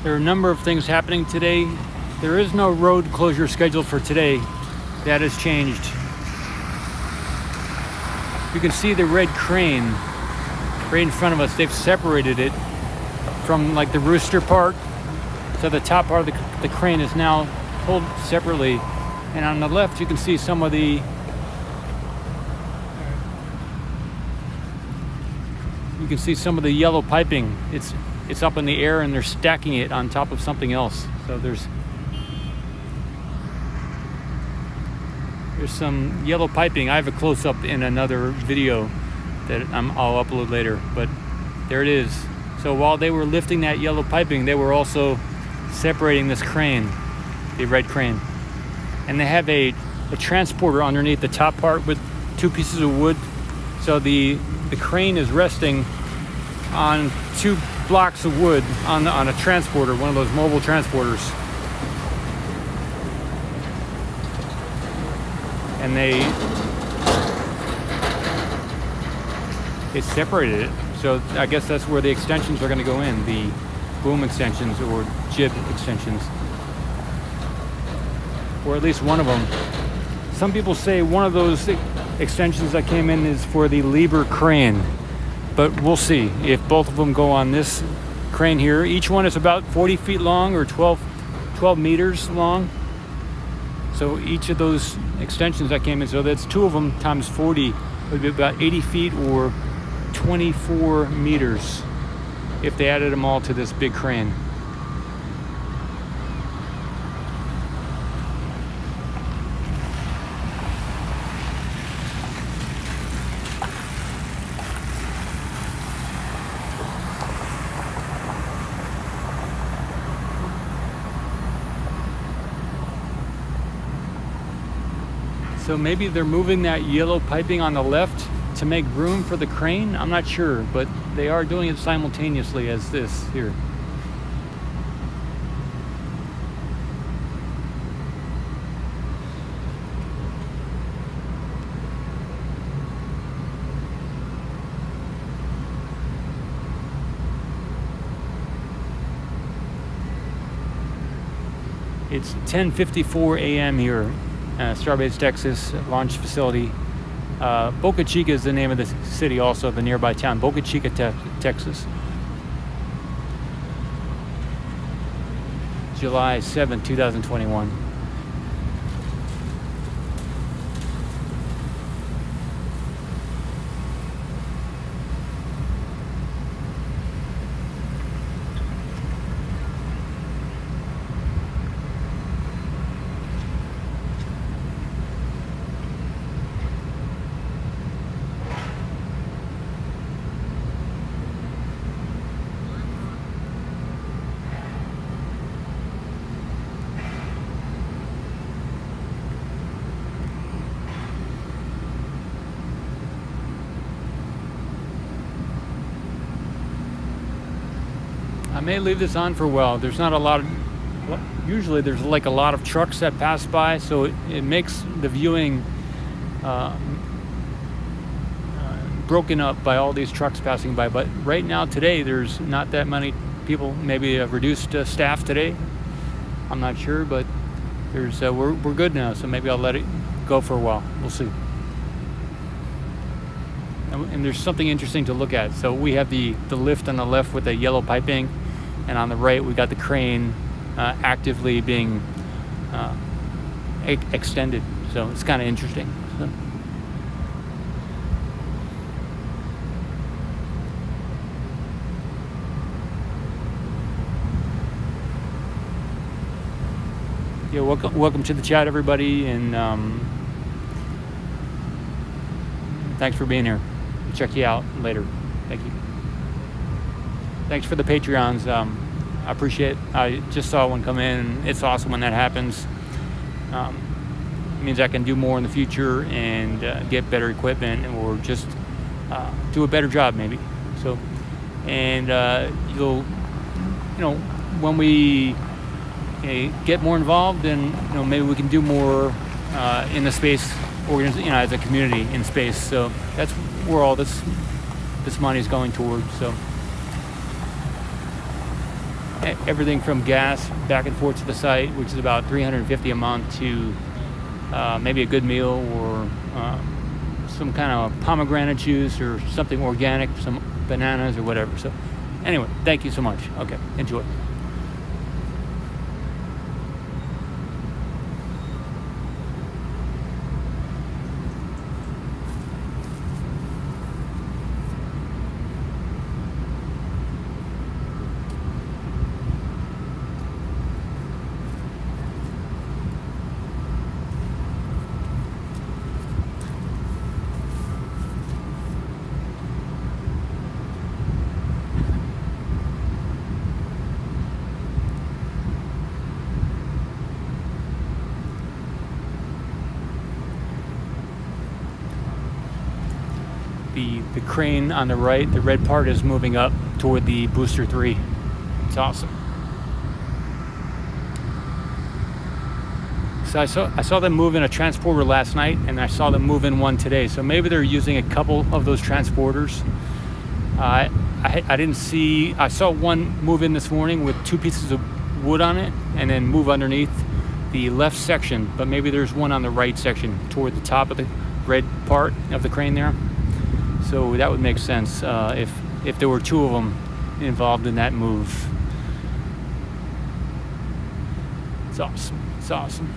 There are a number of things happening today. There is no road closure scheduled for today. That has changed. You can see the red crane right in front of us. They've separated it from like the rooster part. So the top part of the crane is now pulled separately. And on the left, you can see some of the yellow piping. It's up in the air and they're stacking it on top of something else. So there's some yellow piping. I have a close-up in another video that I'll upload later, but there it is. So while they were lifting that yellow piping, they were also separating this crane, the red crane. And they have a transporter underneath the top part with 2 pieces of wood. So the crane is resting on 2 blocks of wood on a transporter, one of those mobile transporters. And they separated it. So I guess that's where the extensions are going to go in, the boom extensions or jib extensions. Or at least one of them. Some people say one of those extensions that came in is for the lever crane, but we'll see if both of them go on this crane here. Each one is about 40 feet long or 12 meters long. So each of those extensions that came in, so that's 2 of them times 40 would be about 80 feet or 24 meters if they added them all to this big crane. So maybe they're moving that yellow piping on the left to make room for the crane. I'm not sure, but they are doing it simultaneously as this here. It's 10:54 a.m. here. Starbase, Texas, launch facility. Boca Chica is the name of the city, also the nearby town, Boca Chica, Texas. July 7th, 2021. I may leave this on for a while. There's not a lot of, usually there's like a lot of trucks that pass by, so it makes the viewing broken up by all these trucks passing by. But right now, today, there's not that many people. Maybe a reduced staff today. I'm not sure, but there's we're good now, so maybe I'll let it go for a while. We'll see. And there's something interesting to look at. So we have the lift on the left with the yellow piping, and on the right we got the crane actively being extended. So it's kind of interesting. So. Yeah, welcome to the chat, everybody, and thanks for being here. Check you out later. Thank you. Thanks for the Patreons. I appreciate it. I just saw one come in. It's awesome when that happens. It means I can do more in the future and get better equipment, or just do a better job maybe. So, and when we get more involved, then maybe we can do more in the space as a community in space. So that's where all this money is going towards. So everything from gas back and forth to the site, which is about $350 a month, to maybe a good meal or some kind of pomegranate juice or something organic, some bananas or whatever. So anyway, thank you so much. Okay, enjoy. The crane on the right, the red part, is moving up toward the Booster 3. It's awesome. So I saw them move in a transporter last night, and I saw them move in one today. So maybe they're using a couple of those transporters. I didn't see. I saw one move in this morning with 2 pieces of wood on it, and then move underneath the left section. But maybe there's one on the right section toward the top of the red part of the crane there. So that would make sense if there were 2 of them involved in that move. It's awesome. It's awesome.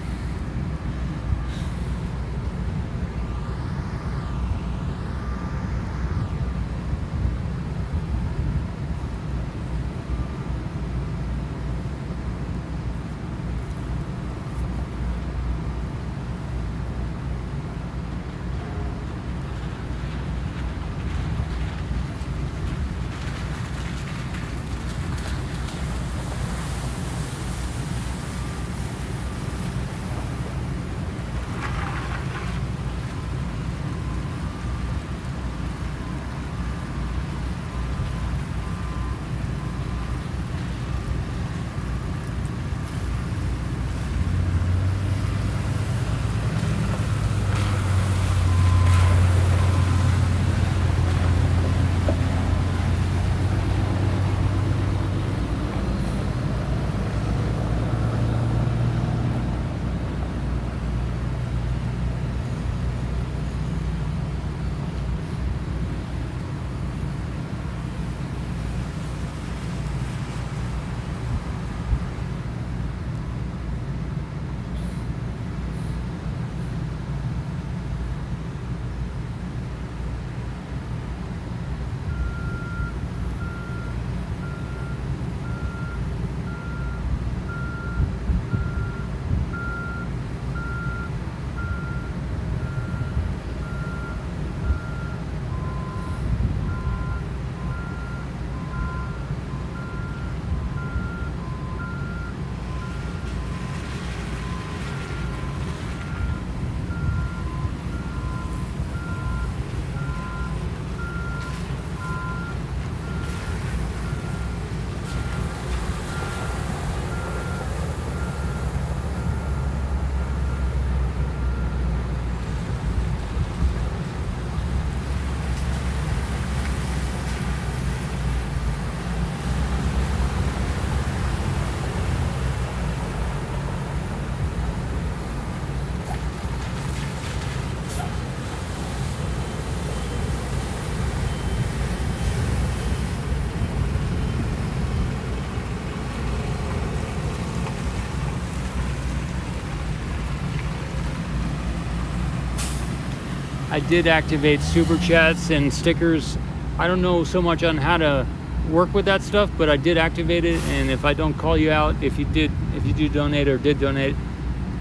I did activate super chats and stickers. I don't know so much on how to work with that stuff, but I did activate it. And if I don't call you out, if you do donate or did donate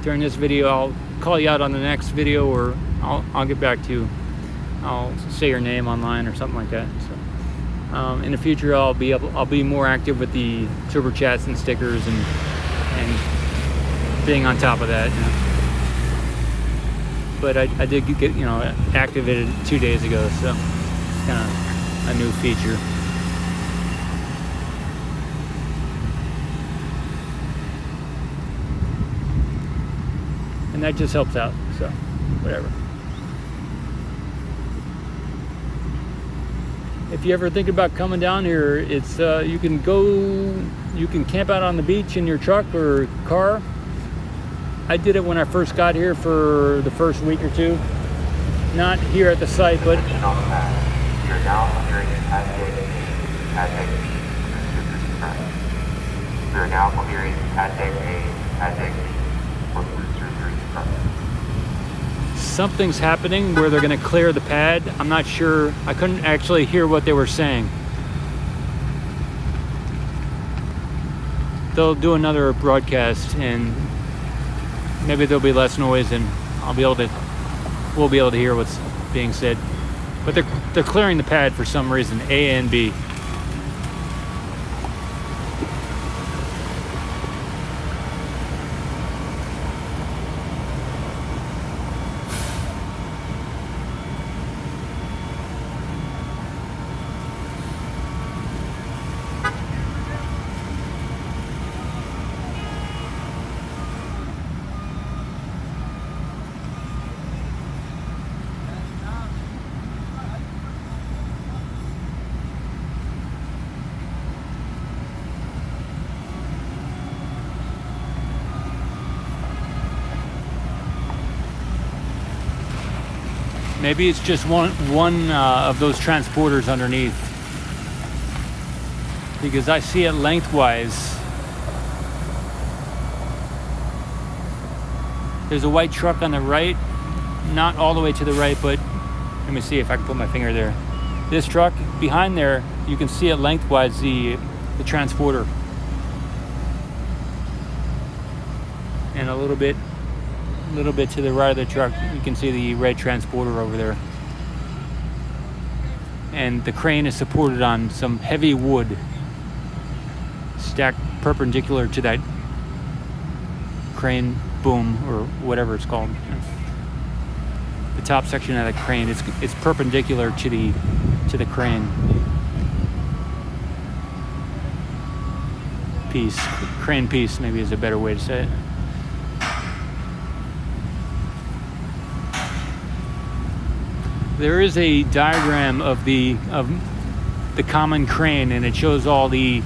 during this video, I'll call you out on the next video, or I'll get back to you. I'll say your name online or something like that. So in the future, I'll be more active with the super chats and stickers and being on top of that. You know. But I did get activated 2 days ago, so kind of a new feature. And that just helps out, so whatever. if you ever think about coming down here, it's you can camp out on the beach in your truck or car. I did it when I first got here for the first week or two. Not here at the site, but You're now clearing Patrick B. We are now clearing Patrick A. for Booster 3. something's happening where they're going to clear the pad. I'm not sure. I couldn't actually hear what they were saying. They'll do another broadcast and maybe there'll be less noise and we'll be able to hear what's being said. But they're clearing the pad for some reason, A and B. Maybe it's just one of those transporters underneath, because I see it lengthwise. There's a white truck on the right, not all the way to the right, but let me see if I can put my finger there. This truck behind there, you can see it lengthwise, the transporter, and a little bit to the right of the truck, you can see the red transporter over there. And the crane is supported on some heavy wood stacked perpendicular to that crane boom, or whatever it's called. The top section of the crane, it's perpendicular to the crane piece. Crane piece maybe is a better way to say it. There is a diagram of the common crane, and it shows all the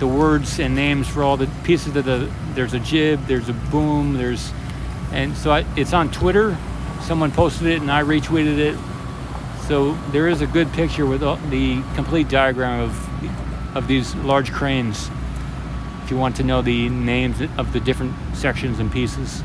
words and names for all the pieces of there's a jib, there's a boom, and so it's on Twitter. Someone posted it and I retweeted it. So there is a good picture with the complete diagram of these large cranes, if you want to know the names of the different sections and pieces.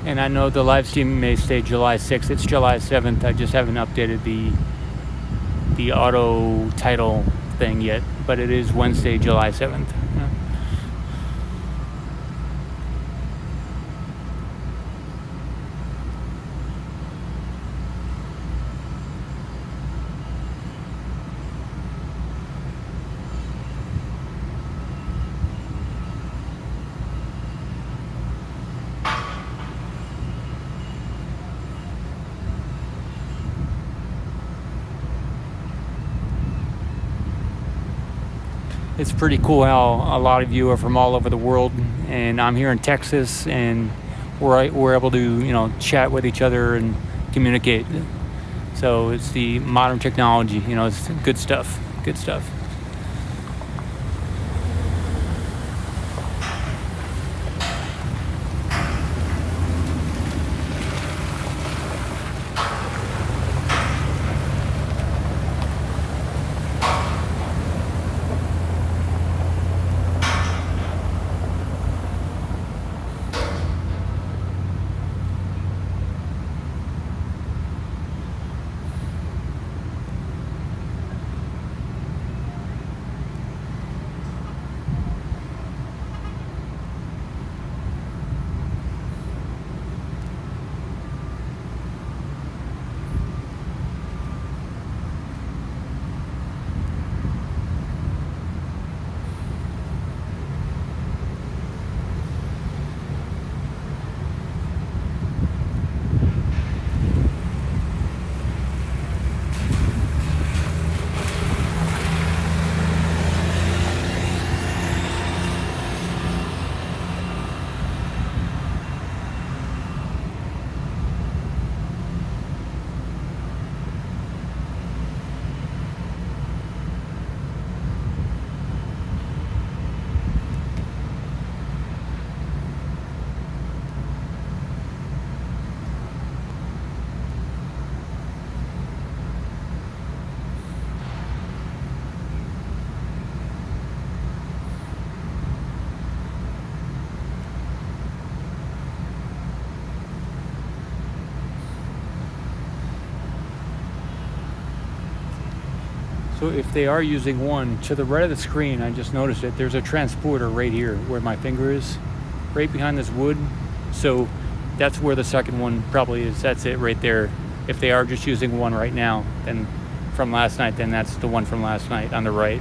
And I know the live stream may say July 6th. It's July 7th. I just haven't updated the auto title thing yet, but it is Wednesday, July 7th. Yeah. It's pretty cool how a lot of you are from all over the world, and I'm here in Texas, and we're able to chat with each other and communicate. So it's the modern technology, it's good stuff. Good stuff. So if they are using one, to the right of the screen, I just noticed it, there's a transporter right here where my finger is, right behind this wood. So that's where the second one probably is. That's it right there. If they are just using one right now, then from last night, then that's the one from last night on the right.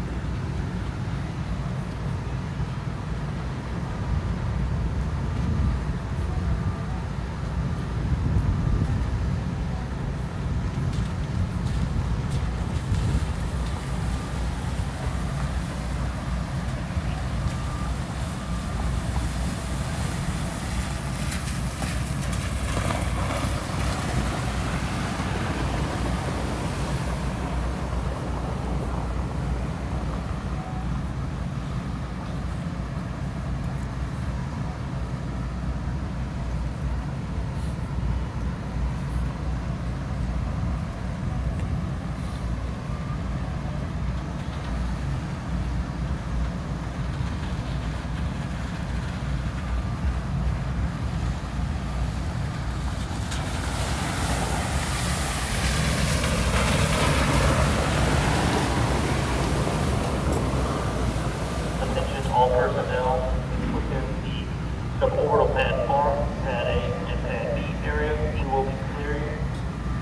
All personnel within the suborbital pad farm, pad A and pad B area, we will be clearing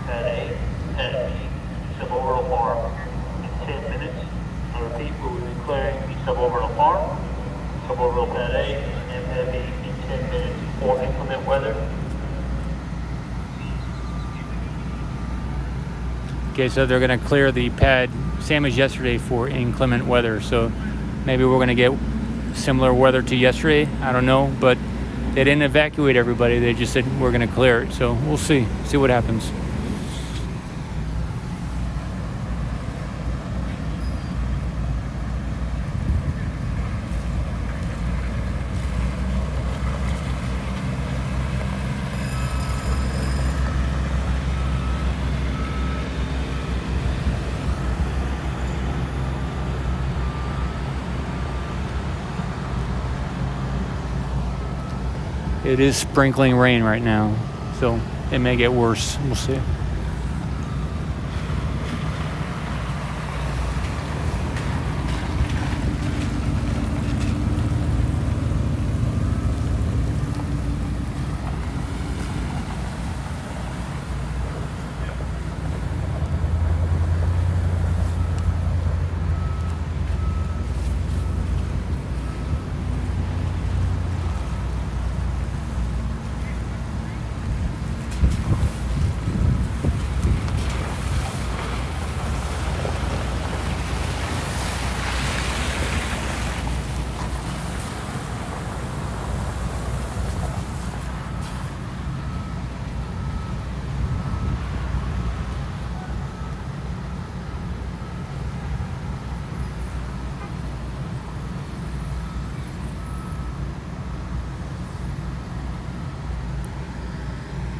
pad A, pad B, suborbital farm in 10 minutes. I repeat, we will be clearing the suborbital farm, suborbital pad A, and pad B in 10 minutes for inclement weather. Okay, so they're going to clear the pad same as yesterday for inclement weather. So maybe we're going to get similar weather to yesterday. I don't know, but they didn't evacuate everybody. They just said we're going to clear it. So we'll see what happens. It is sprinkling rain right now, so it may get worse. We'll see.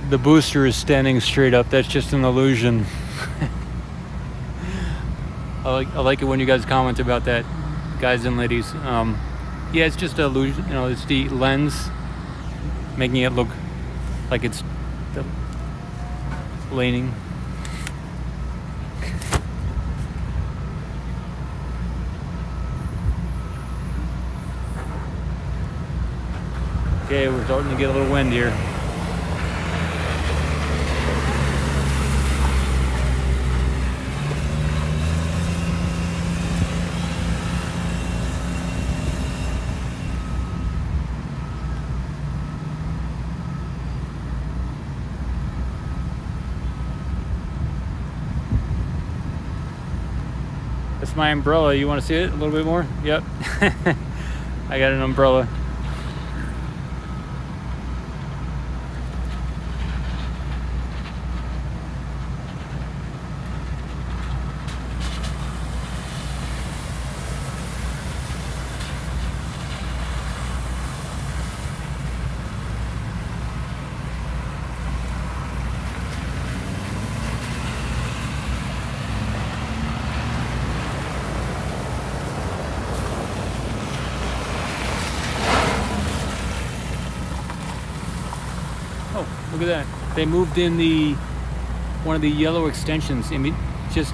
The booster is standing straight up. That's just an illusion. I like it when you guys comment about that, guys and ladies. Yeah, it's just an illusion. You know, it's the lens making it look like it's leaning. Okay, we're starting to get a little wind here. That's my umbrella. You want to see it a little bit more? Yep. I got an umbrella. Oh, look at that. They moved in one of the yellow extensions. I mean, just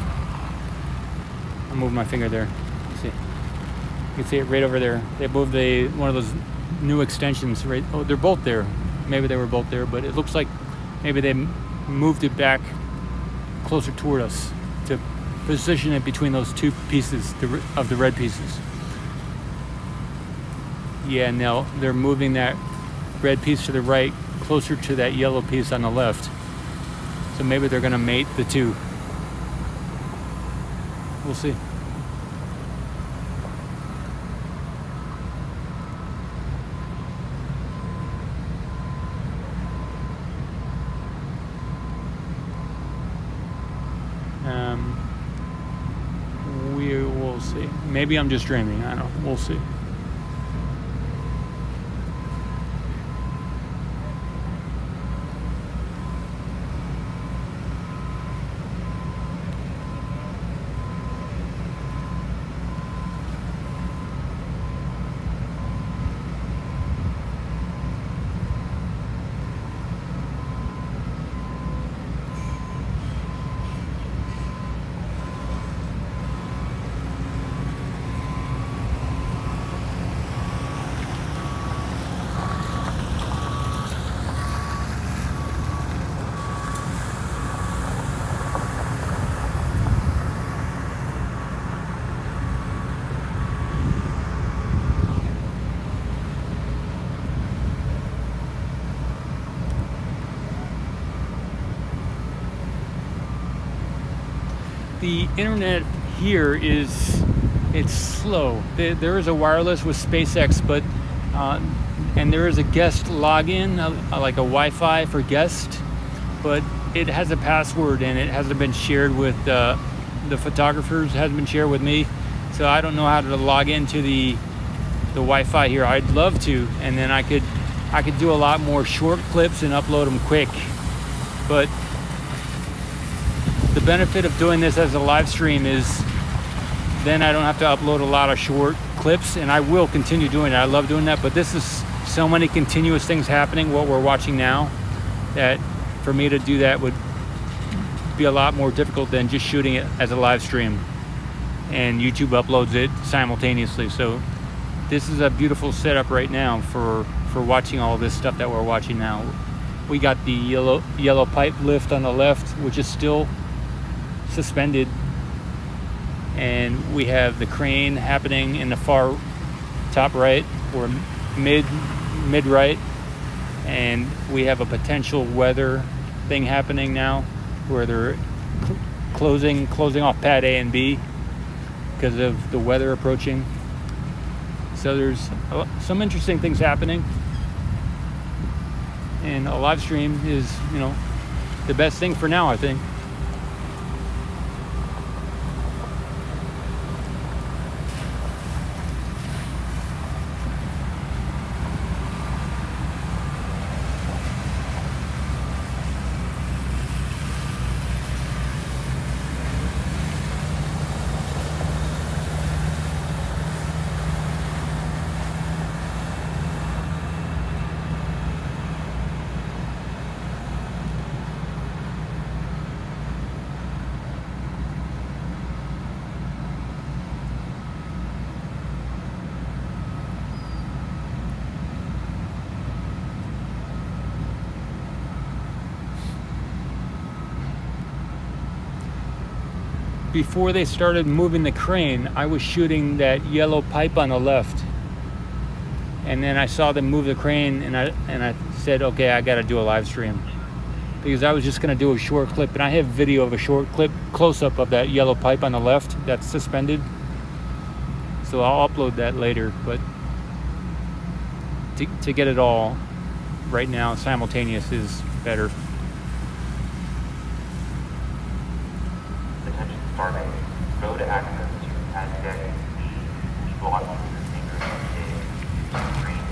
I'm moving my finger there. Let's see. You can see it right over there. They moved one of those new extensions right. Oh, they're both there. Maybe they were both there, but it looks like maybe they moved it back closer toward us to position it between those two pieces of the red pieces. Yeah, now they're moving that red piece to the right closer to that yellow piece on the left. So maybe they're going to mate the two. We'll see. We will see. Maybe I'm just dreaming. I don't know. We'll see. The internet here it's slow. There is a wireless with SpaceX, but and there is a guest login, like a Wi-Fi for guest, but it has a password and it hasn't been shared with the photographers. It hasn't been shared with me, so I don't know how to log into the Wi-Fi here. I'd love to, and then I could do a lot more short clips and upload them quick, but the benefit of doing this as a live stream is then I don't have to upload a lot of short clips, and I will continue doing it. I love doing that, but this is so many continuous things happening, what we're watching now, that for me to do that would be a lot more difficult than just shooting it as a live stream, and YouTube uploads it simultaneously. So this is a beautiful setup right now for watching all this stuff that we're watching now. We got the yellow pipe lift on the left, which is still suspended, and we have the crane happening in the far top right or mid right, and we have a potential weather thing happening now where they're closing off pad A and B because of the weather approaching. So there's some interesting things happening, and a live stream is, the best thing for now, I think. Before they started moving the crane, I was shooting that yellow pipe on the left, and then I saw them move the crane, and I said, okay, I got to do a live stream, because I was just going to do a short clip, and I have video of a short clip close-up of that yellow pipe on the left that's suspended, so I'll upload that later. But to get it all right now simultaneous is better. Starting road access to pad deck is blocked through the fingers of the screen.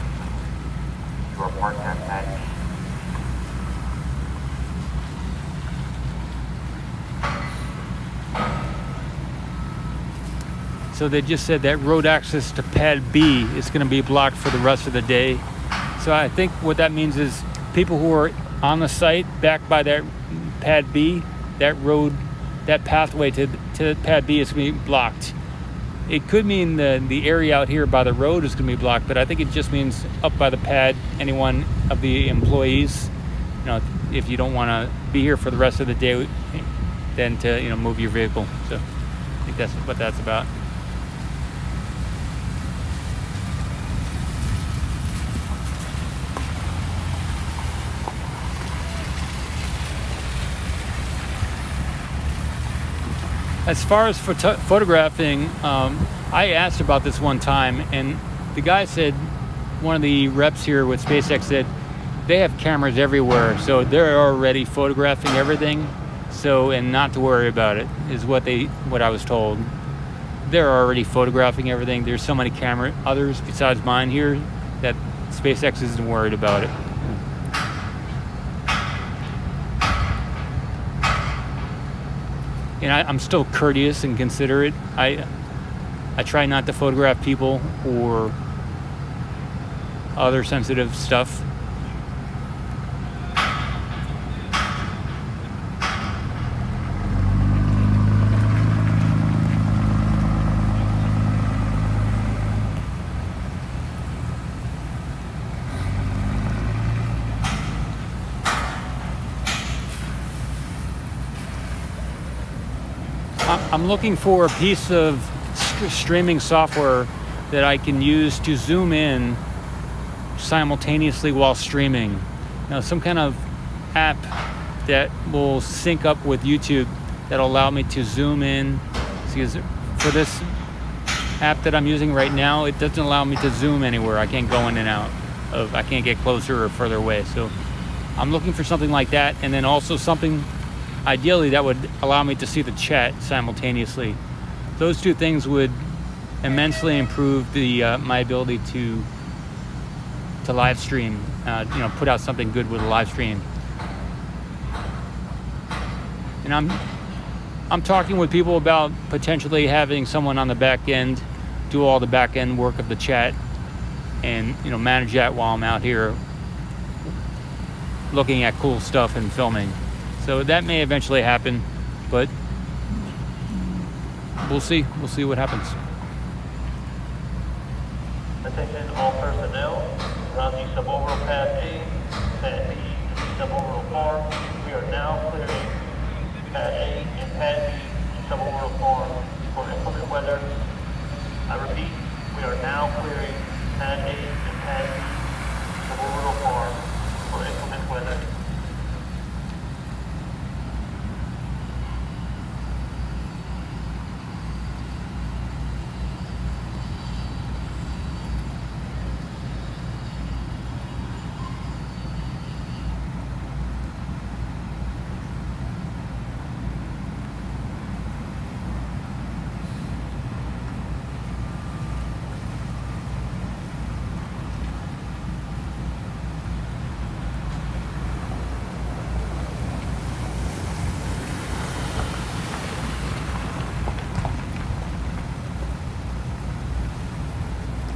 You are parked at pad B. So they just said that road access to pad B is going to be blocked for the rest of the day. So I think what that means is people who are on the site back by that pad B, that road that pathway to pad B is going to be blocked. It could mean the area out here by the road is going to be blocked, but I think it just means up by the pad, any one of the employees, if you don't want to be here for the rest of the day, then to move your vehicle. So I think that's what that's about. As far as photographing, I asked about this one time, and the guy said, one of the reps here with SpaceX said, they have cameras everywhere, so they're already photographing everything. So, and not to worry about it, is what I was told. They're already photographing everything. There's so many others besides mine here that SpaceX isn't worried about it. And I'm still courteous and considerate. I try not to photograph people or other sensitive stuff. I'm looking for a piece of streaming software that I can use to zoom in simultaneously while streaming. Some kind of app that will sync up with YouTube that'll allow me to zoom in. Because for this app that I'm using right now, it doesn't allow me to zoom anywhere. I can't go in and out I can't get closer or further away. So I'm looking for something like that, and then also something ideally that would allow me to see the chat simultaneously. Those two things would immensely improve my ability to live stream, put out something good with a live stream. And I'm talking with people about potentially having someone on the back end do all the back end work of the chat and manage that while I'm out here looking at cool stuff and filming. So that may eventually happen, but we'll see. We'll see what happens. Attention all personnel, around the suborbital pad A, pad B, and suborbital farm. We are now clearing pad A and pad B and suborbital farm for inclement weather. I repeat, we are now clearing pad A and pad B, suborbital farm for inclement weather.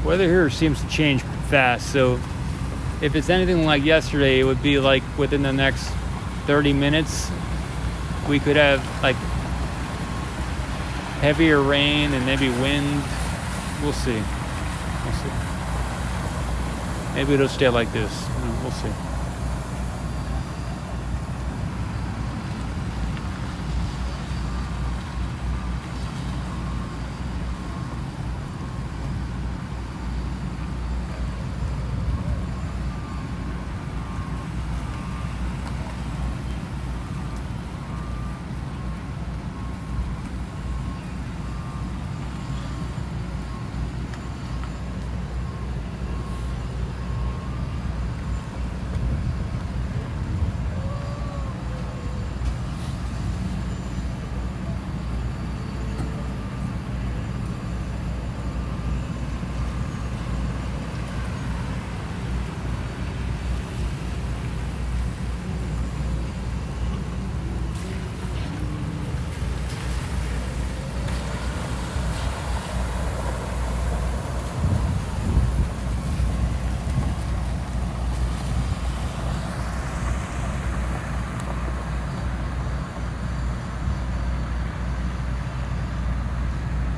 Weather here seems to change fast, so if it's anything like yesterday, it would be like within the next 30 minutes we could have like heavier rain and maybe wind. We'll see. Maybe it'll stay like this. We'll see.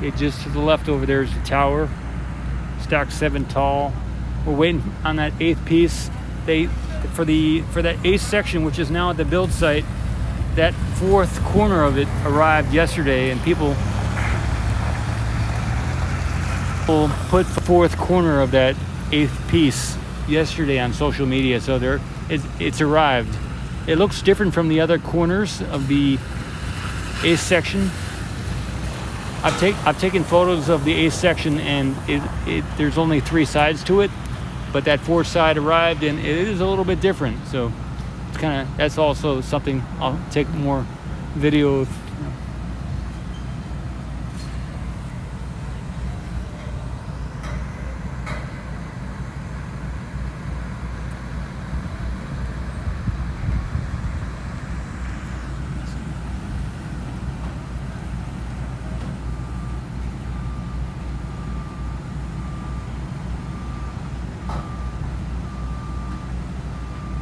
It just to the left over there is the tower, stacked 7 tall. We're waiting on that 8th piece. For that 8th section, which is now at the build site, that 4th corner of it arrived yesterday, and people put the 4th corner of that 8th piece yesterday on social media. So it's arrived. It looks different from the other corners of the 8th section. I've taken photos of the 8th section, and there's only 3 sides to it, but that 4th side arrived, and it is a little bit different. So it's that's also something I'll take more video of.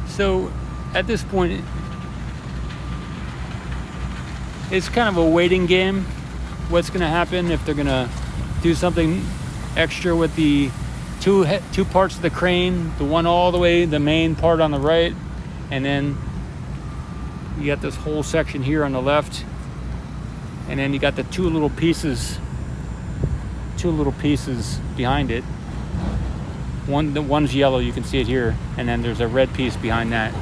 So at this point, it's kind of a waiting game. What's going to happen, if they're going to do something extra with the two parts of the crane, the one all the way, the main part on the right, and then you got this whole section here on the left, and then you got the two little pieces behind it. The one's yellow, you can see it here, and then there's a red piece behind that.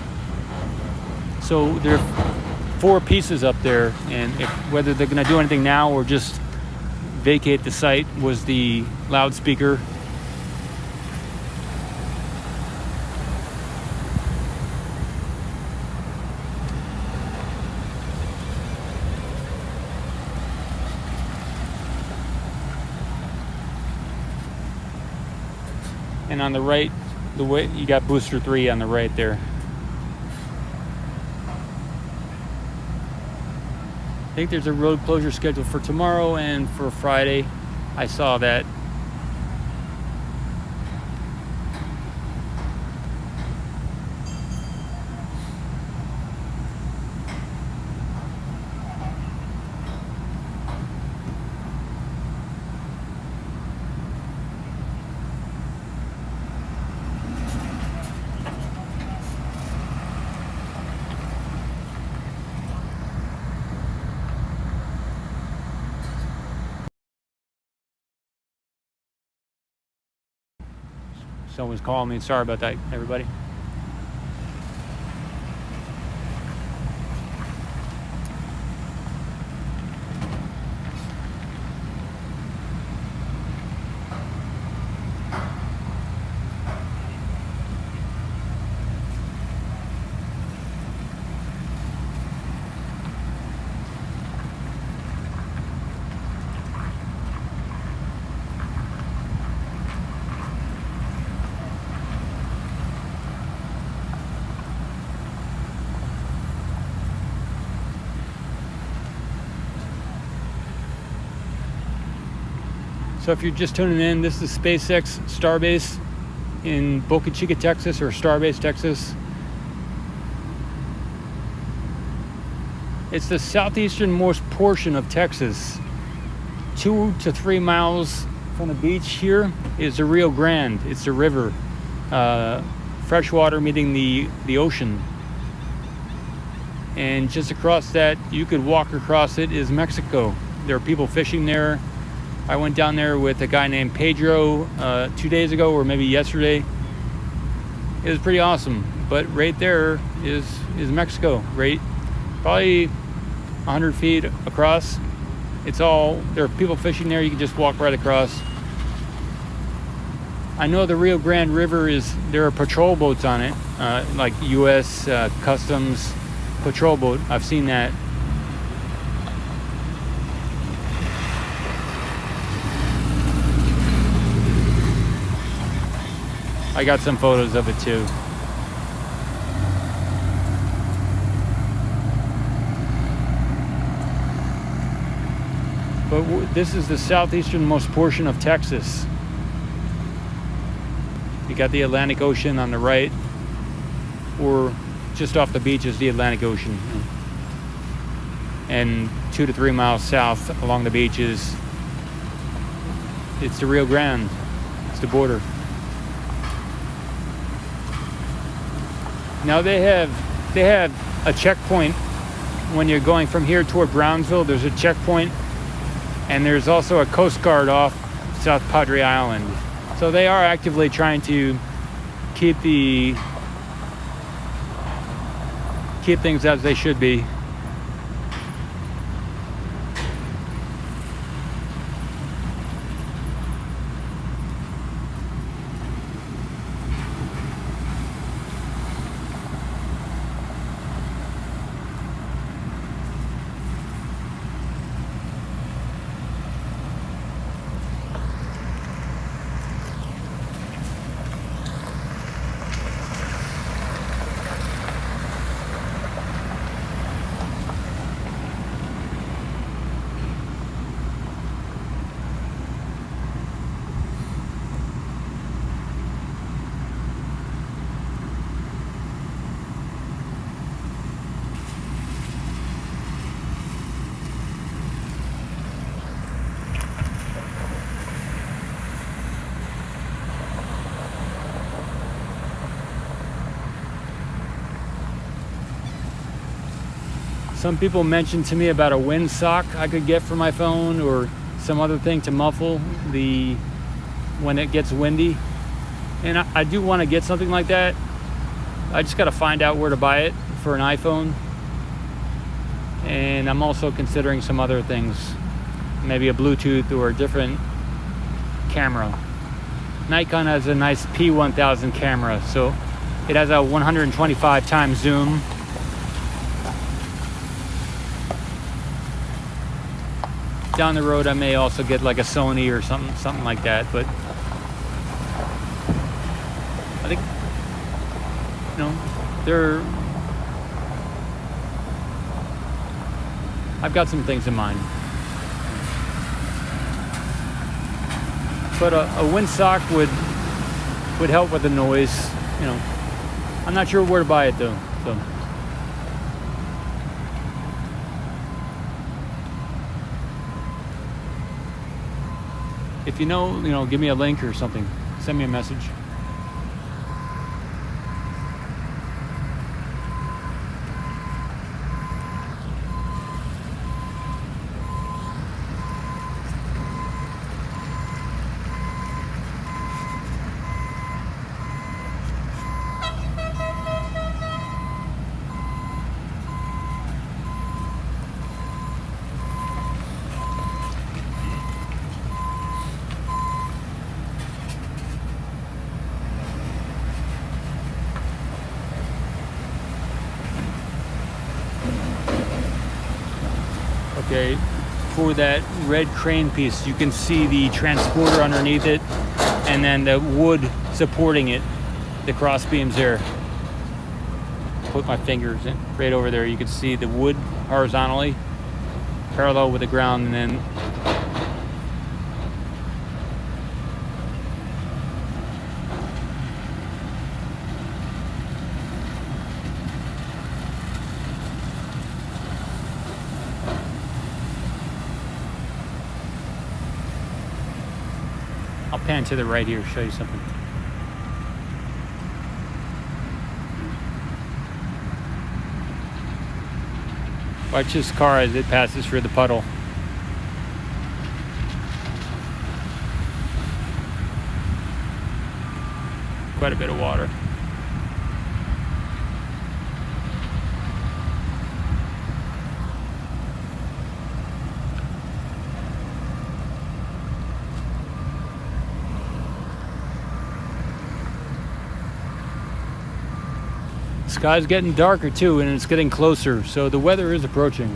So there are 4 pieces up there, and whether they're going to do anything now or just vacate the site was the loudspeaker. And on the right, you got booster 3 on the right there. I think there's a road closure scheduled for tomorrow and for Friday. I saw that. Someone's calling me. Sorry about that, everybody. So if you're just tuning in, this is SpaceX Starbase in Boca Chica, Texas, or Starbase, Texas. It's the southeasternmost portion of Texas. 2 to 3 miles from the beach here is the Rio Grande. It's a river, freshwater meeting the ocean. And just across that, you could walk across it, is Mexico. There are people fishing there. I went down there with a guy named Pedro 2 days ago, or maybe yesterday. It was pretty awesome. But right there is Mexico, right? Probably 100 feet across. There are people fishing there. You can just walk right across. I know the Rio Grande River there are patrol boats on it, like U.S. Customs patrol boat. I've seen that. I got some photos of it too. But this is the southeasternmost portion of Texas. You got the Atlantic Ocean on the right, or just off the beach is the Atlantic Ocean. And 2 to 3 miles south along the beach is It's the Rio Grande. It's the border. Now they have a checkpoint when you're going from here toward Brownsville. There's a checkpoint, and there's also a Coast Guard off South Padre Island. So they are actively trying to keep things as they should be. Some people mentioned to me about a windsock I could get for my phone, or some other thing to muffle when it gets windy. And I do want to get something like that. I just got to find out where to buy it for an iPhone. And I'm also considering some other things, maybe a Bluetooth or a different camera. Nikon has a nice P1000 camera, so it has a 125 times zoom. Down the road, I may also get like a Sony or something like that. But I think, I've got some things in mind. But a windsock would help with the noise. I'm not sure where to buy it though. So. If you know, give me a link or something. Send me a message. Okay, for that red crane piece, you can see the transporter underneath it, and then the wood supporting it, the cross beams there. Put my fingers in right over there. You can see the wood horizontally, parallel with the ground, and then I'll pan to the right here, show you something. Watch this car as it passes through the puddle. Quite a bit of water. The sky's getting darker too, and it's getting closer, so the weather is approaching.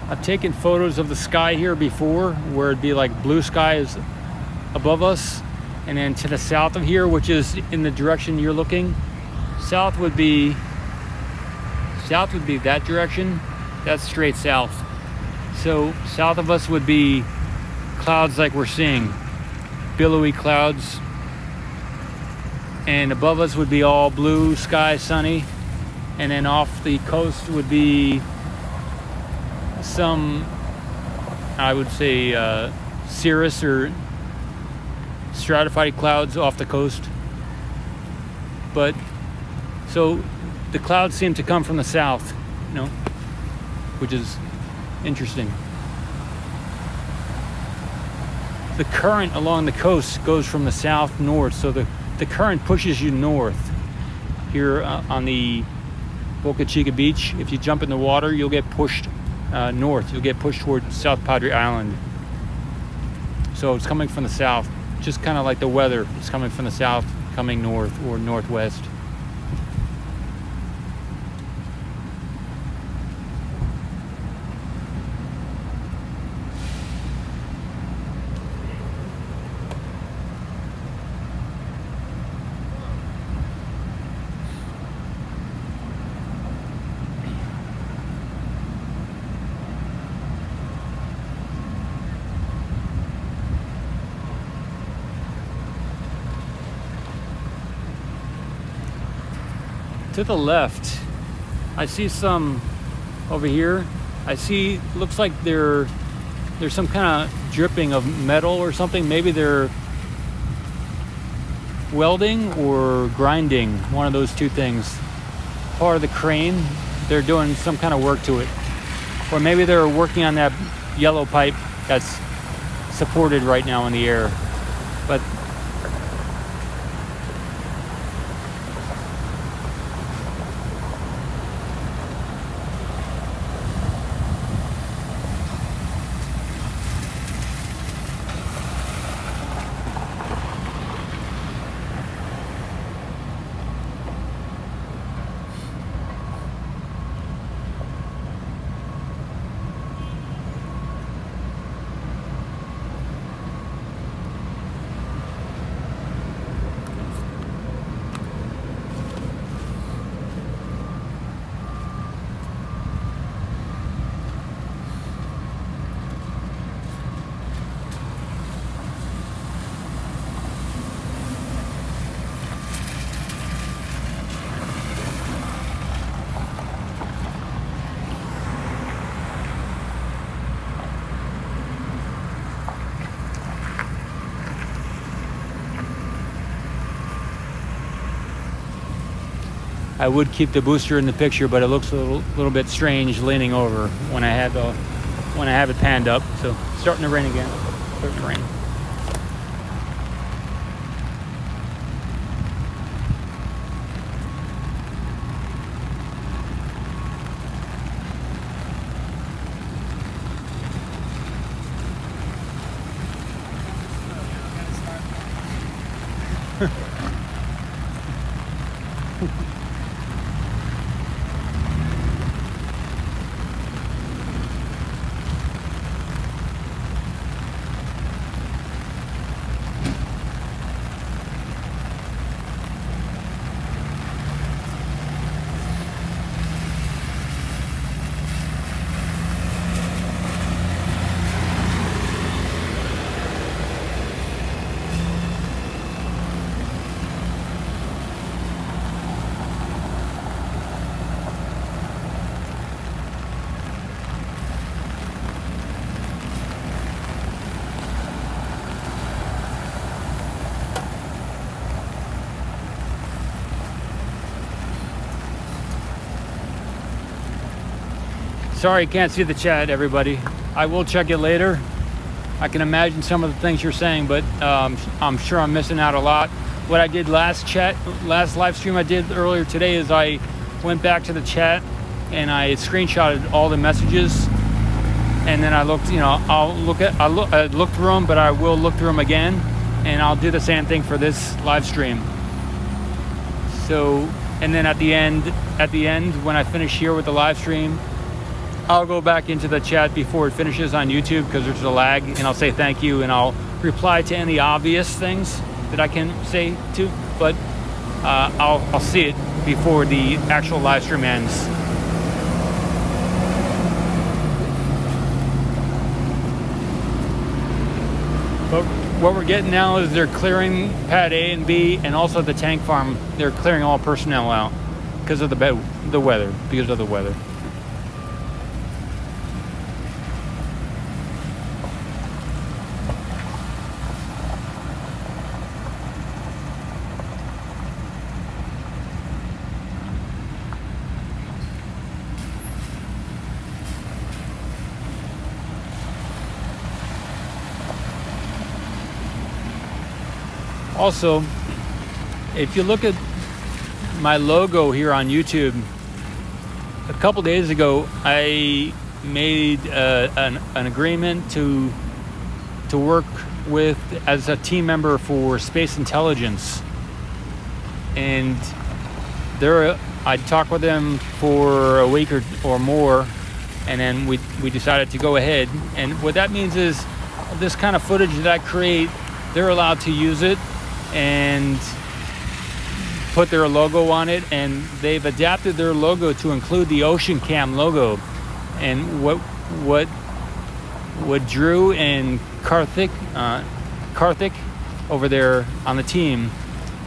I've taken photos of the sky here before, where it'd be like blue skies above us, and then to the south of here, which is in the direction you're looking, south would be that direction. That's straight south. So south of us would be clouds like we're seeing, billowy clouds. and above us would be all blue sky, sunny, and then off the coast would be some, I would say, cirrus or stratified clouds off the coast. But so the clouds seem to come from the south, which is interesting. The current along the coast goes from the south north, so the current pushes you north. Here on the Boca Chica beach, if you jump in the water, you'll get pushed north. You'll get pushed toward South Padre Island. So it's coming from the south, just kind of like the weather. It's coming from the south, coming north or northwest. To the left, I see some over here. I see, looks like there's some kind of dripping of metal or something. Maybe they're welding or grinding, one of those two things. Part of the crane, they're doing some kind of work to it. Or maybe they're working on that yellow pipe that's supported right now in the air. But I would keep the booster in the picture, but it looks a little bit strange leaning over when I have it panned up. So starting to rain again. Starting to rain. Sorry, can't see the chat, everybody. I will check it later. I can imagine some of the things you're saying, but I'm sure I'm missing out a lot. What I did last live stream I did earlier today is I went back to the chat and I screenshotted all the messages, and then I looked, I looked through them, but I will look through them again, and I'll do the same thing for this live stream. So, and then at the end, when I finish here with the live stream, I'll go back into the chat before it finishes on YouTube because there's a lag, and I'll say thank you, and I'll reply to any obvious things that I can say to, but I'll see it before the actual live stream ends. But what we're getting now is they're clearing pad A and B, and also the tank farm. They're clearing all personnel out because of the weather. Because of the weather. Also, if you look at my logo here on YouTube, a couple days ago I made an agreement to work with as a team member for space intelligence, and I talked with them for a week or more, and then we decided to go ahead. And what that means is this kind of footage that I create, they're allowed to use it and put their logo on it, and they've adapted their logo to include the Ocean Cam logo. And what Drew and Karthik over there on the team,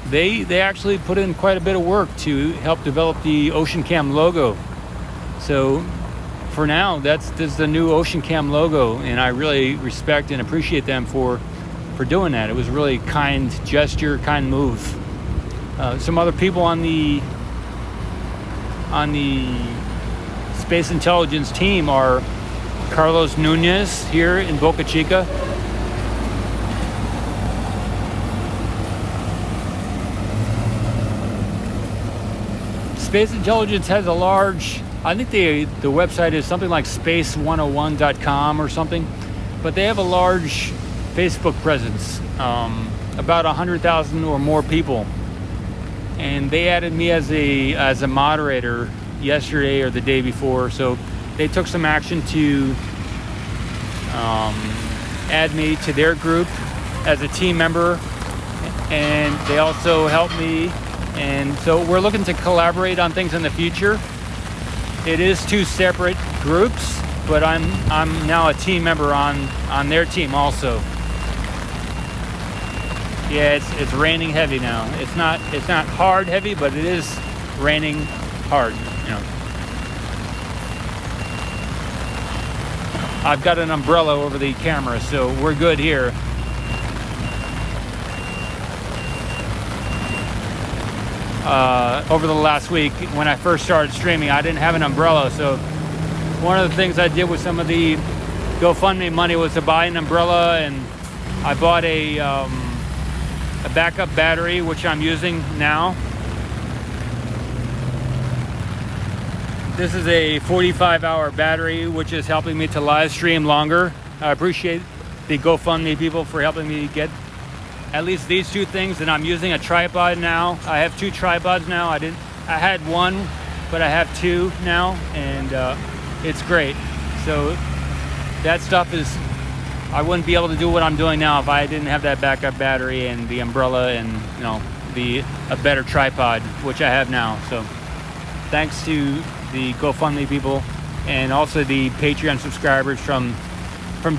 they actually put in quite a bit of work to help develop the Ocean Cam logo. So for now, this is the new Ocean Cam logo, and I really respect and appreciate them for doing that. It was a really kind gesture, kind move. Some other people on the space intelligence team are Carlos Nunez here in Boca Chica. Space intelligence has a large, I think the website is something like space101.com or something, but they have a large Facebook presence, about 100,000 or more people, and they added me as a moderator yesterday or the day before. So they took some action to add me to their group as a team member, and they also helped me. And so we're looking to collaborate on things in the future. It is two separate groups, but I'm now a team member on their team also. Yeah, it's raining heavy now. It's not hard heavy, but it is raining hard, you know. I've got an umbrella over the camera, so we're good here. Over the last week, when I first started streaming, I didn't have an umbrella, so one of the things I did with some of the GoFundMe money was to buy an umbrella, and I bought a backup battery, which I'm using now. This is a 45-hour battery, which is helping me to live stream longer. I appreciate the GoFundMe people for helping me get at least these two things, and I'm using a tripod now. I have two tripods now. I had one, but I have two now, and it's great. So that stuff is, I wouldn't be able to do what I'm doing now if I didn't have that backup battery and the umbrella and, you know, a better tripod, which I have now. So thanks to the GoFundMe people and also the Patreon subscribers from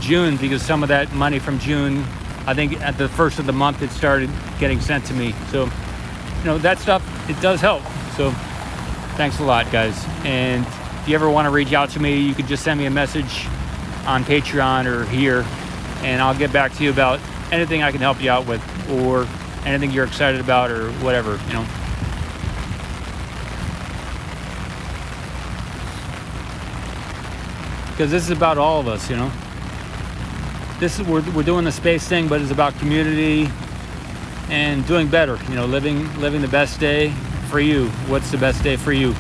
June, because some of that money from June, I think at the first of the month, it started getting sent to me. So, you know, that stuff, it does help. So thanks a lot, guys. And if you ever want to reach out to me, you can just send me a message on Patreon or here, and I'll get back to you about anything I can help you out with, or anything you're excited about, or whatever, you know. Because this is about all of us, you know. We're doing the space thing, but it's about community and doing better, you know, living the best day for you. What's the best day for you?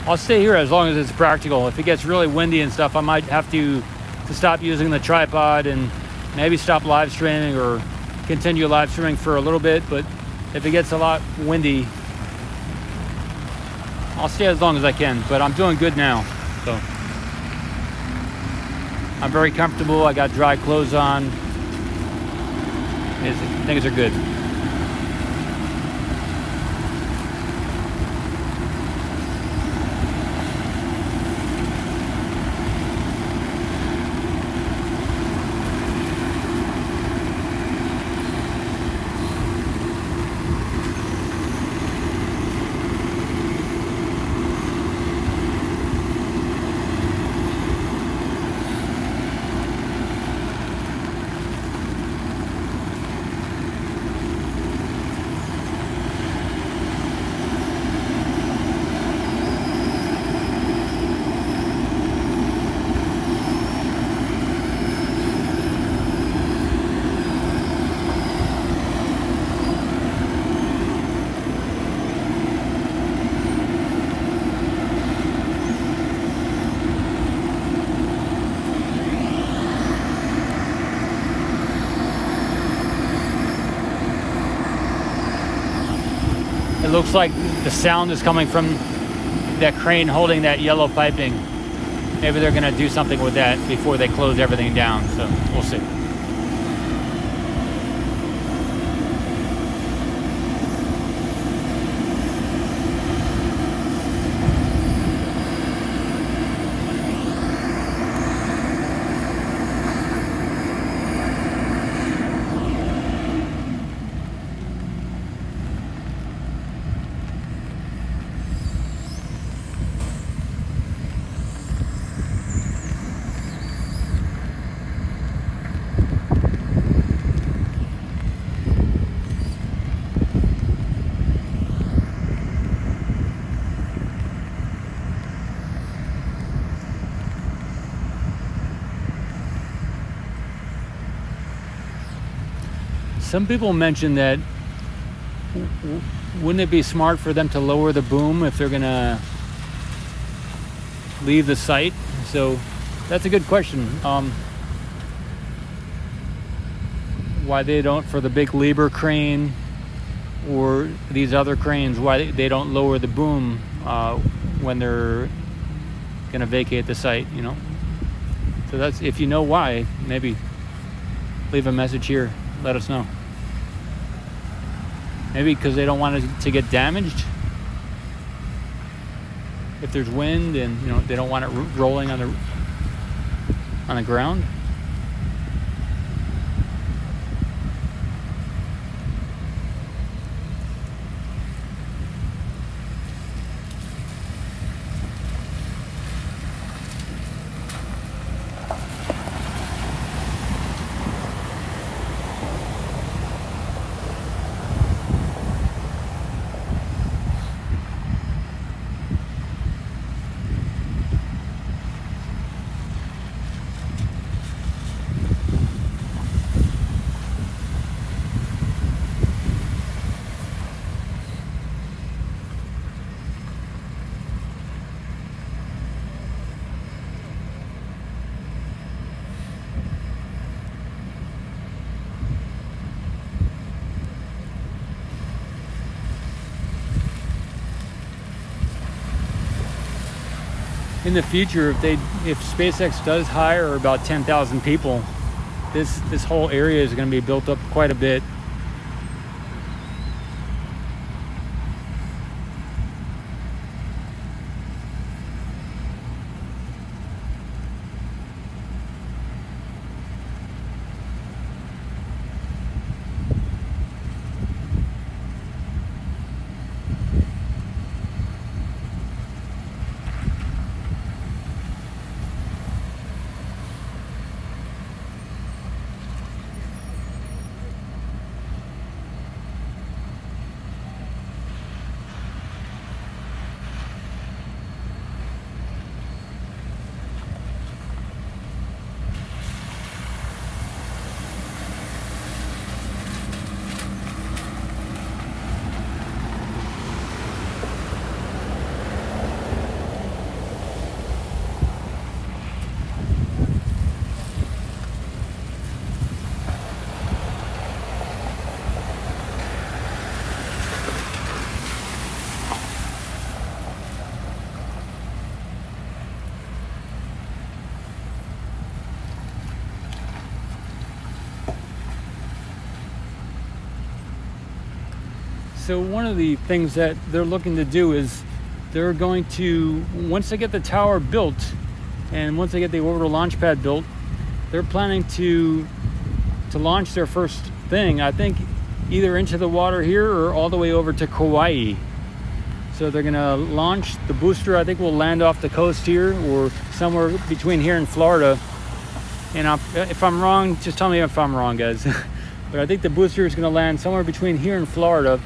I'll stay here as long as it's practical. If it gets really windy and stuff, I might have to stop using the tripod and maybe stop live streaming or continue live streaming for a little bit. But if it gets a lot windy, I'll stay as long as I can. But I'm doing good now, so I'm very comfortable. I got dry clothes on. Things are good. It looks like the sound is coming from that crane holding that yellow piping. Maybe they're going to do something with that before they close everything down, so we'll see. Some people mention that wouldn't it be smart for them to lower the boom if they're gonna leave the site? So that's a good question. Why they don't, for the big Lieber crane or these other cranes, why they don't lower the boom when they're gonna vacate the site, you know? So that's, if you know why, maybe leave a message here, let us know. Maybe because they don't want it to get damaged if there's wind, and you know they don't want it rolling on the ground. In the future, if SpaceX does hire about 10,000 people, this whole area is going to be built up quite a bit. So one of the things that they're looking to do is they're going to, once they get the tower built and once they get the orbital launch pad built, they're planning to launch their first thing, I think, either into the water here or all the way over to Kauai. So they're gonna launch the booster. I think will land off the coast here or somewhere between here and Florida. And if I'm wrong, just tell me if I'm wrong, guys. But I think the booster is gonna land somewhere between here and Florida.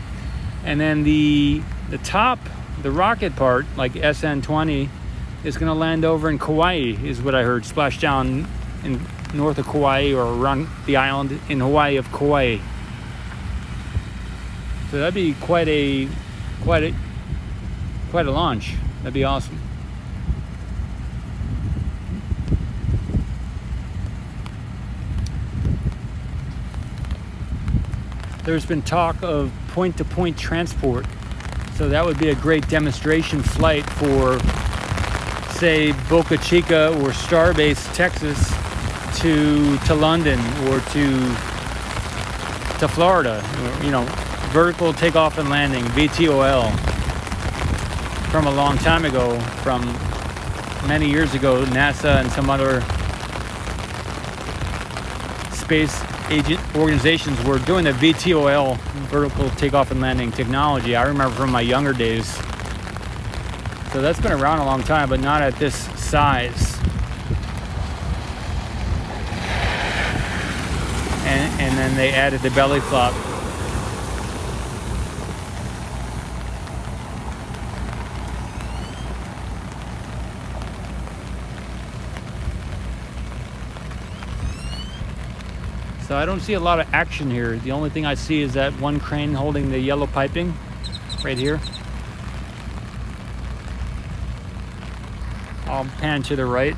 And then the top, the rocket part, like SN20, is gonna land over in Kauai, is what I heard. Splash down in north of Kauai or around the island in Hawaii of Kauai. So that'd be quite a launch. That'd be awesome. There's been talk of point-to-point transport. So that would be a great demonstration flight for, say, Boca Chica or Starbase, Texas, to London or to Florida. You know, vertical takeoff and landing, VTOL. From a long time ago, from many years ago, NASA and some other space agent organizations were doing the VTOL, vertical takeoff and landing technology. I remember from my younger days. So that's been around a long time, but not at this size. And then they added the belly flop. So I don't see a lot of action here. The only thing I see is that one crane holding the yellow piping right here. I'll pan to the right.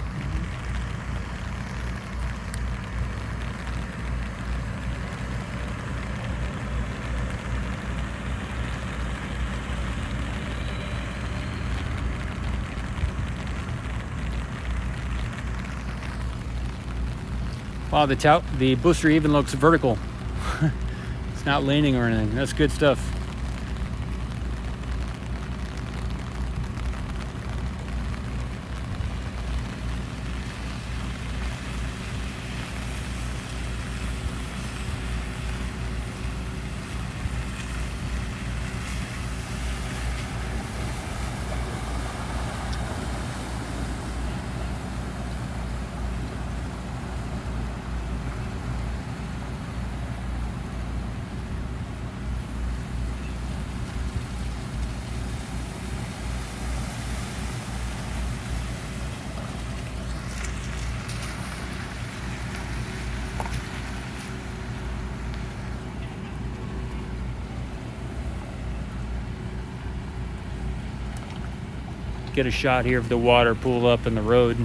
Wow, the booster even looks vertical. It's not leaning or anything. That's good stuff. Get a shot here of the water pool up in the road.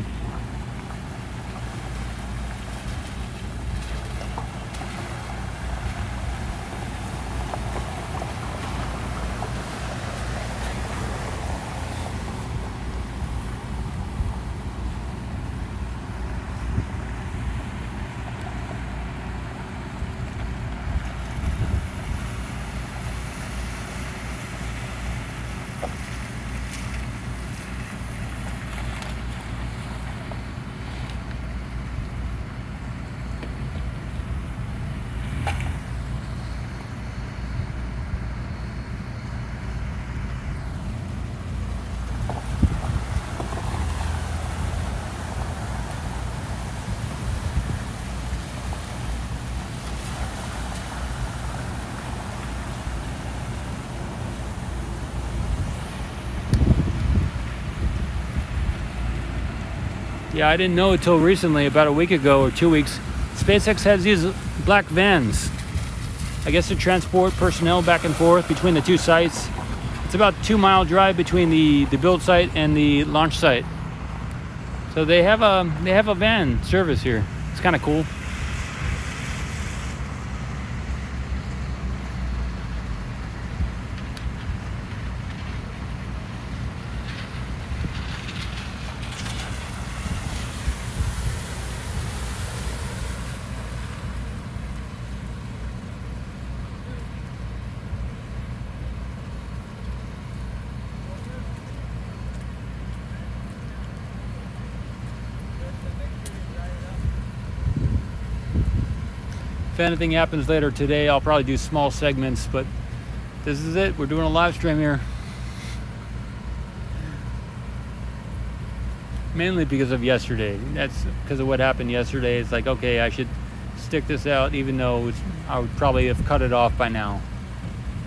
Yeah, I didn't know until recently, about a week ago or 2 weeks, SpaceX has these black vans. I guess to transport personnel back and forth between the two sites. It's about a 2-mile drive between the build site and the launch site. So they have a van service here. It's kind of cool. If anything happens later today, I'll probably do small segments, but this is it. We're doing a live stream here. Mainly because of yesterday. That's because of what happened yesterday. It's like, okay, I should stick this out, even though I would probably have cut it off by now.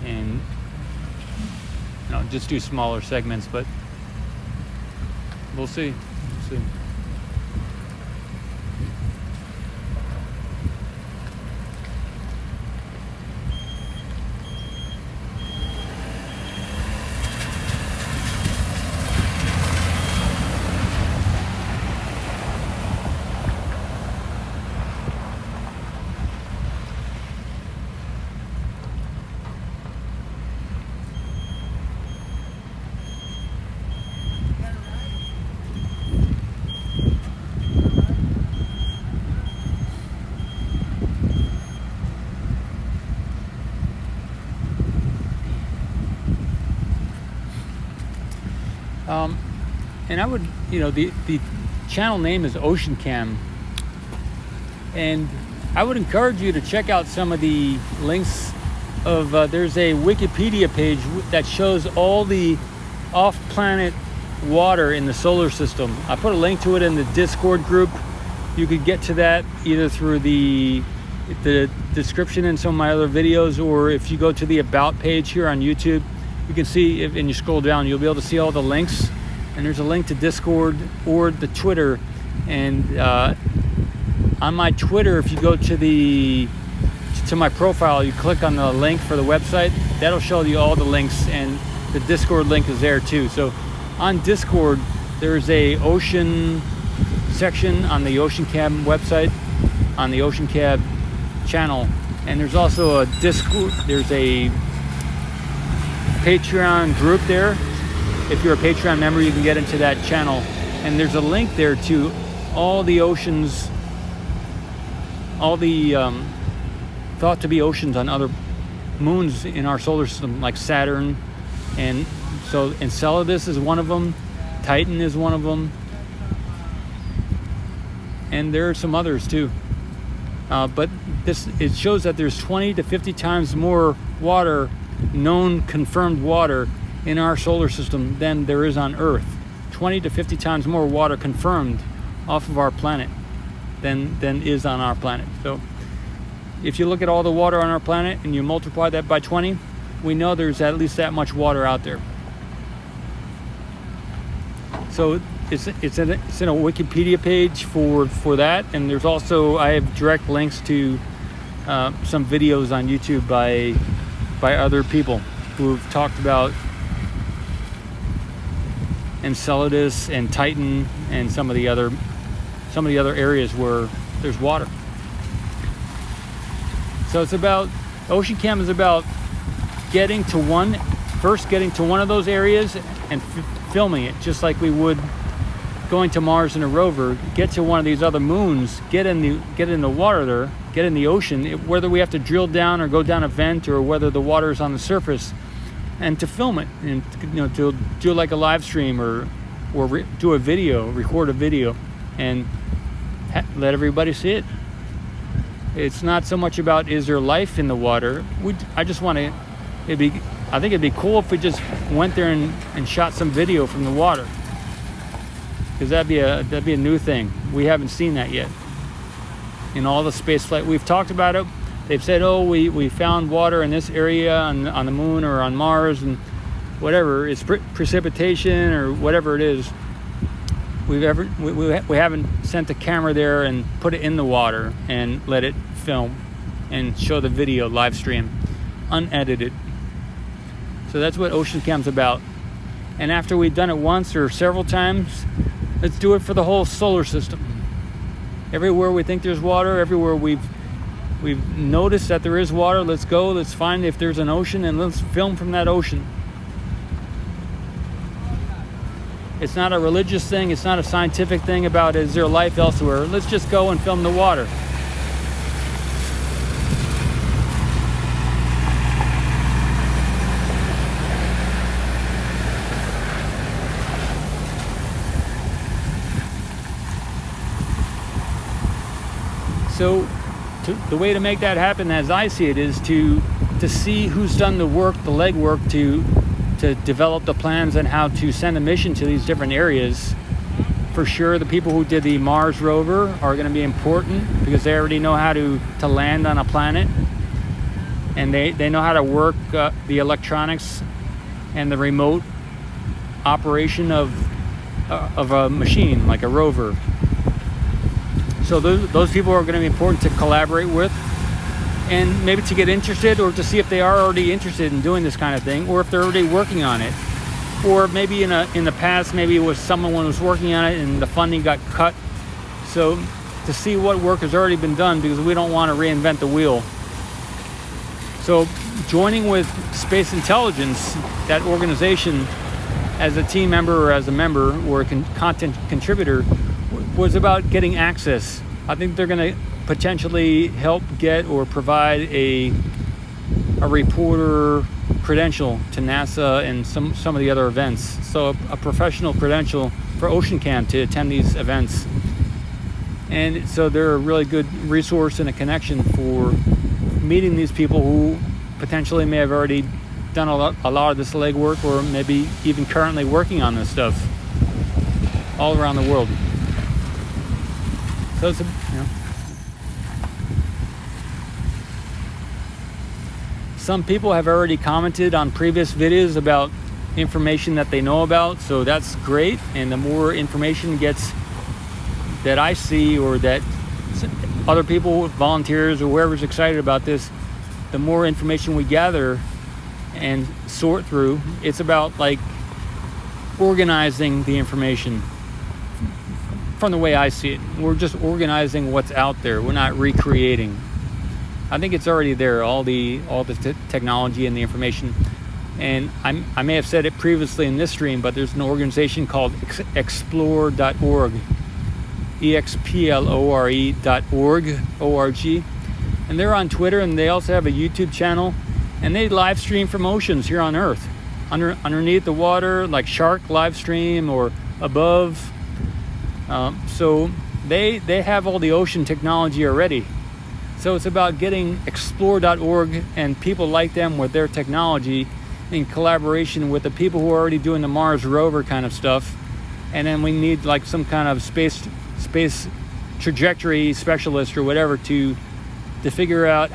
And, just do smaller segments, but we'll see. We'll see. And I would, the channel name is Ocean Cam, and I would encourage you to check out some of the links of, there's a Wikipedia page that shows all the off-planet water in the solar system. I put a link to it in the Discord group. You could get to that either through the description in some of my other videos, or if you go to the About page here on YouTube, you can see, and you scroll down, you'll be able to see all the links. And there's a link to Discord or the Twitter. And on my Twitter, if you go to my profile, you click on the link for the website, that'll show you all the links, and the Discord link is there too. So on Discord, there's a ocean section on the Ocean Cab website, on the Ocean Cab channel, and there's also a Discord, there's a Patreon group there. If you're a Patreon member, you can get into that channel, and there's a link there to all the oceans, all the thought to be oceans on other moons in our solar system, like Saturn, and so Enceladus is one of them, Titan is one of them, and there are some others too. But it shows that there's 20 to 50 times more water, known confirmed water, in our solar system than there is on Earth. 20 to 50 times more water confirmed off of our planet than is on our planet. So if you look at all the water on our planet and you multiply that by 20, we know there's at least that much water out there. So it's in a Wikipedia page for that, and there's also, I have direct links to some videos on YouTube by other people who've talked about Enceladus and Titan and some of the other areas where there's water. So it's about, Ocean Cam is about getting to one of those areas and filming it, just like we would going to Mars in a rover. Get to one of these other moons, get in the water there, get in the ocean, whether we have to drill down or go down a vent, or whether the water is on the surface, and to film it, and to do like a live stream or do a video, record a video, and let everybody see it. It's not so much about, is there life in the water? I just want to. I think it'd be cool if we just went there and shot some video from the water, because that'd be a new thing. We haven't seen that yet. In all the space flight, we've talked about it. They've said, oh, we found water in this area on the moon or on Mars, and whatever, it's precipitation or whatever it is. We haven't sent a camera there and put it in the water and let it film and show the video live stream, unedited. So that's what Ocean Cam's about. And after we've done it once or several times, let's do it for the whole solar system. Everywhere we think there's water, everywhere we've noticed that there is water, let's go, let's find if there's an ocean, and let's film from that ocean. It's not a religious thing, it's not a scientific thing about, is there life elsewhere? Let's just go and film the water. So the way to make that happen, as I see it, is to see who's done the work, the legwork, to develop the plans on how to send a mission to these different areas. For sure, the people who did the Mars rover are going to be important because they already know how to land on a planet, and they know how to work the electronics and the remote operation of a machine like a rover. So those people are going to be important to collaborate with, and maybe to get interested, or to see if they are already interested in doing this kind of thing, or if they're already working on it. Or maybe in the past, maybe it was someone was working on it and the funding got cut. So to see what work has already been done, because we don't want to reinvent the wheel. So joining with Space Intelligence, that organization, as a team member or as a member or a content contributor, was about getting access. I think they're going to potentially help get or provide a reporter credential to NASA and some of the other events. So a professional credential for Ocean Camp to attend these events. And so they're a really good resource and a connection for meeting these people who potentially may have already done a lot of this legwork, or maybe even currently working on this stuff all around the world. So it's some people have already commented on previous videos about information that they know about, so that's great. And the more information gets that I see, or that other people, volunteers, or whoever's excited about this, the more information we gather and sort through. It's about like organizing the information from the way I see it. We're just organizing what's out there. We're not recreating. I think it's already there, all the technology and the information. And I may have said it previously in this stream, but there's an organization called explore.org, explore.org, O-R-G. And they're on Twitter, and they also have a YouTube channel, and they live stream from oceans here on Earth, underneath the water, like shark live stream, or above. So they have all the ocean technology already. So it's about getting explore.org and people like them with their technology in collaboration with the people who are already doing the Mars rover kind of stuff. And then we need like some kind of space trajectory specialist or whatever to figure out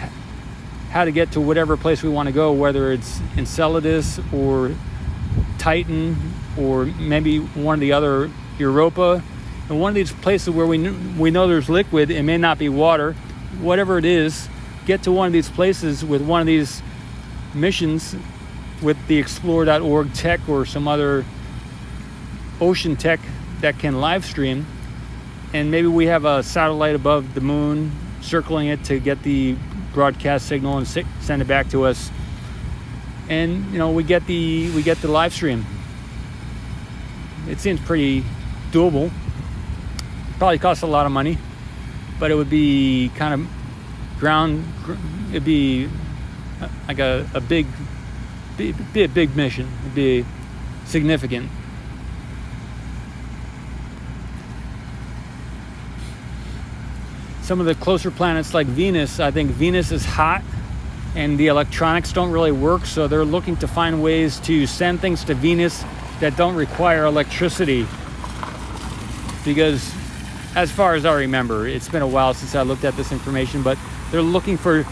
how to get to whatever place we want to go, whether it's Enceladus or Titan or maybe one of the other, Europa. And one of these places where we know there's liquid, it may not be water, whatever it is, get to one of these places with one of these missions with the explore.org tech or some other ocean tech that can live stream. And maybe we have a satellite above the moon circling it to get the broadcast signal and send it back to us. And we get the live stream. It seems pretty doable. Probably costs a lot of money, but it would be kind of it'd be like a big mission. It'd be significant. Some of the closer planets like Venus, I think Venus is hot and the electronics don't really work, so they're looking to find ways to send things to Venus that don't require electricity. Because as far as I remember, it's been a while since I looked at this information, but they're looking for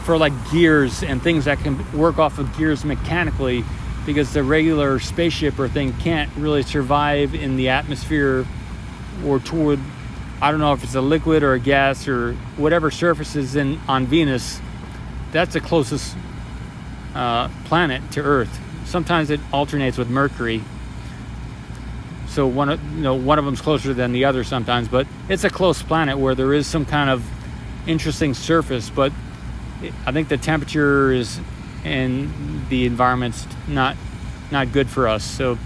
like gears and things that can work off of gears mechanically, because the regular spaceship or thing can't really survive in the atmosphere or toward, I don't know if it's a liquid or a gas or whatever surface is on Venus. That's the closest planet to Earth. Sometimes it alternates with Mercury. So one of them's closer than the other sometimes, but it's a close planet where there is some kind of interesting surface. But I think the temperature and the environment's not good for us. So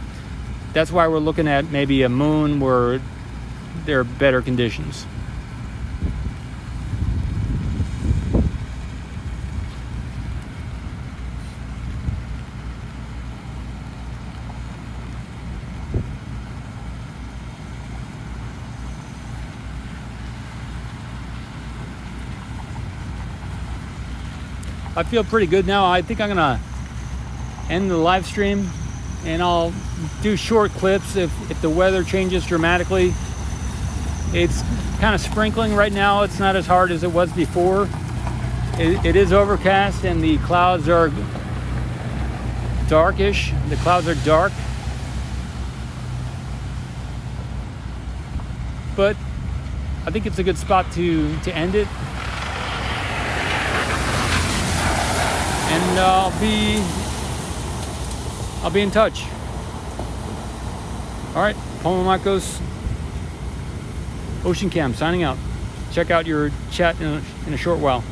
that's why we're looking at maybe a moon where there are better conditions. I feel pretty good now. I think I'm gonna end the live stream, and I'll do short clips if the weather changes dramatically. It's kind of sprinkling right now. It's not as hard as it was before. It is overcast and the clouds are darkish. The clouds are dark. But I think it's a good spot to end it. And I'll be in touch. All right, Mamakos, Ocean Cam signing out. Check out your chat in a short while.